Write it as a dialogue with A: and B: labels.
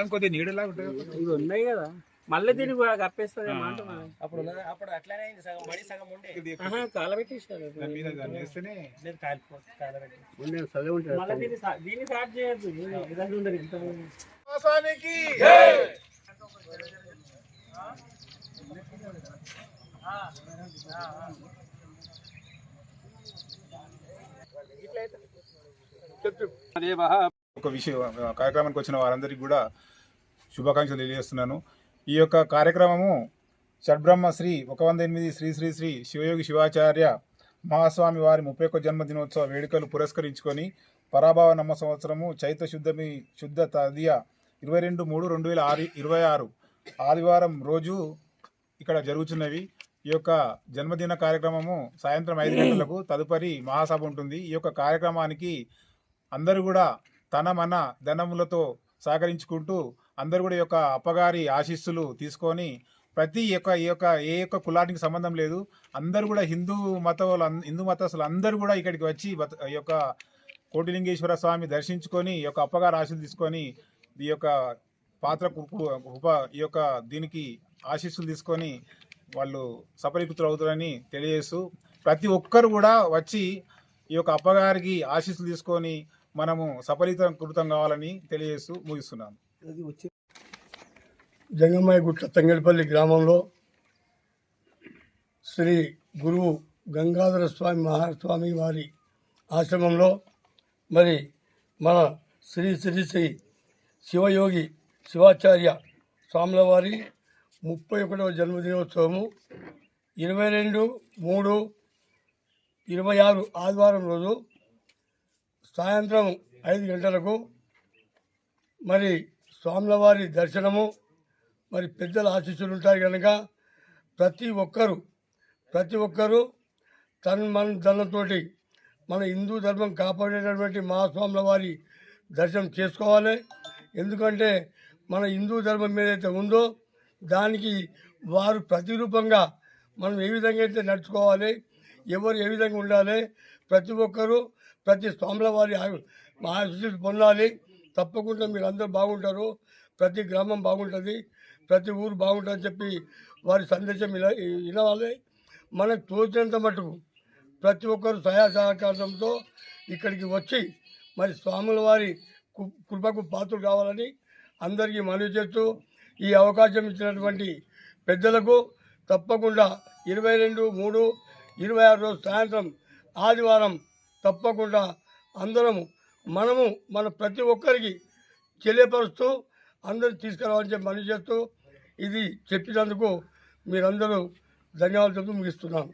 A: మందం కొద్దిగా నీడలా ఉంటుంది.
B: ఇవి ఉన్నాయి కదా మళ్ళీ దీన్ని కూడా కప్పేస్తుంది
C: అప్పుడు అప్పుడు అట్లానే అయింది, సగం మడి సగం ఉండే
B: కాలబెట్టేసారు
A: దాని మీద దాన్ని వేస్తేనే
B: మళ్ళీ దీన్ని స్టార్ట్ చేయొద్దు ఇదంతా ఉండదు ఇంత
A: స్వామికి ఒక విషయం కార్యక్రమానికి వచ్చిన వారందరికీ కూడా శుభాకాంక్షలు తెలియజేస్తున్నాను. ఈ యొక్క కార్యక్రమము షడ్బ్రహ్మ శ్రీ 108 శ్రీ శ్రీ శ్రీ శివయోగి శివాచార్య మహాస్వామి వారి 31వ జన్మదినోత్సవ వేడుకలు పురస్కరించుకొని పరాభవ నమ్మ సంవత్సరము చైత్ర శుద్ధ తదియ 22/3/2026 ఆదివారం రోజు ఇక్కడ జరుగుతున్నవి. ఈ యొక్క జన్మదిన కార్యక్రమము సాయంత్రం 5 గంటలకు తదుపరి మహాసభ ఉంటుంది. ఈ యొక్క కార్యక్రమానికి అందరూ కూడా తన మన ధనములతో సహకరించుకుంటూ అందరూ కూడా ఈ యొక్క అప్పగారి ఆశీస్సులు తీసుకొని ప్రతి ఈ యొక్క కులానికి సంబంధం లేదు, అందరూ కూడా హిందూ మతస్థులు అందరూ కూడా ఇక్కడికి వచ్చి ఈ యొక్క కోటిలింగేశ్వర స్వామి దర్శించుకొని ఈ యొక్క అప్పగారి ఆశీస్సులు తీసుకొని ఈ యొక్క ఈ యొక్క దీనికి ఆశీస్సులు తీసుకొని వాళ్ళు సఫలీకృతులు అవుతారని తెలియజేస్తూ ప్రతి ఒక్కరు కూడా వచ్చి ఈ యొక్క అప్పగారికి ఆశీస్సులు తీసుకొని మనము సఫలీకృతం కావాలని తెలియజేస్తూ ముగిస్తున్నాను.
D: జంగమయ్య గుట్ట తంగేడిపల్లి గ్రామంలో శ్రీ గురువు గంగాధర స్వామి మహాస్వామి వారి ఆశ్రమంలో మరి మన శ్రీ శ్రీ శ్రీ శివయోగి శివాచార్య స్వాముల వారి 31వ జన్మదినోత్సవము 22/3/26 ఆదివారం రోజు సాయంత్రం 5 గంటలకు మరి స్వాముల వారి దర్శనము, మరి పెద్దల ఆశీస్సులు ఉంటాయి కనుక ప్రతి ఒక్కరూ మన ధనంతోటి మన హిందూ ధర్మం కాపాడేటటువంటి మహాస్వాముల వారి దర్శనం చేసుకోవాలి. ఎందుకంటే మన హిందూ ధర్మం ఏదైతే ఉందో దానికి వారు ప్రతిరూపంగా మనం ఏ విధంగా అయితే నడుచుకోవాలి, ఎవరు ఏ విధంగా ఉండాలి, ప్రతి ఒక్కరూ ప్రతి స్వాముల వారి ఆశీస్సులు పొందాలి. తప్పకుండా మీరు అందరూ బాగుంటారు, ప్రతి గ్రామం బాగుంటుంది, ప్రతి ఊరు బాగుంటుందని చెప్పి వారి సందేశం వినవాలి. మనకు తోచినంత మటుకు ప్రతి ఒక్కరు సహాయసహకారంతో ఇక్కడికి వచ్చి మరి స్వాముల వారి కృపకు పాత్రలు కావాలని అందరికీ మనవి చేస్తూ ఈ అవకాశం ఇచ్చినటువంటి పెద్దలకు తప్పకుండా 22/3/26 రోజు సాయంత్రం ఆదివారం తప్పకుండా మనము మన ప్రతి ఒక్కరికి తెలియపరుస్తూ అందరూ తీసుకురావాలని చెప్పి మనవి చేస్తూ ఇది చెప్పినందుకు మీరందరూ ధన్యవాదాలు చెప్తూ ముగిస్తున్నాను.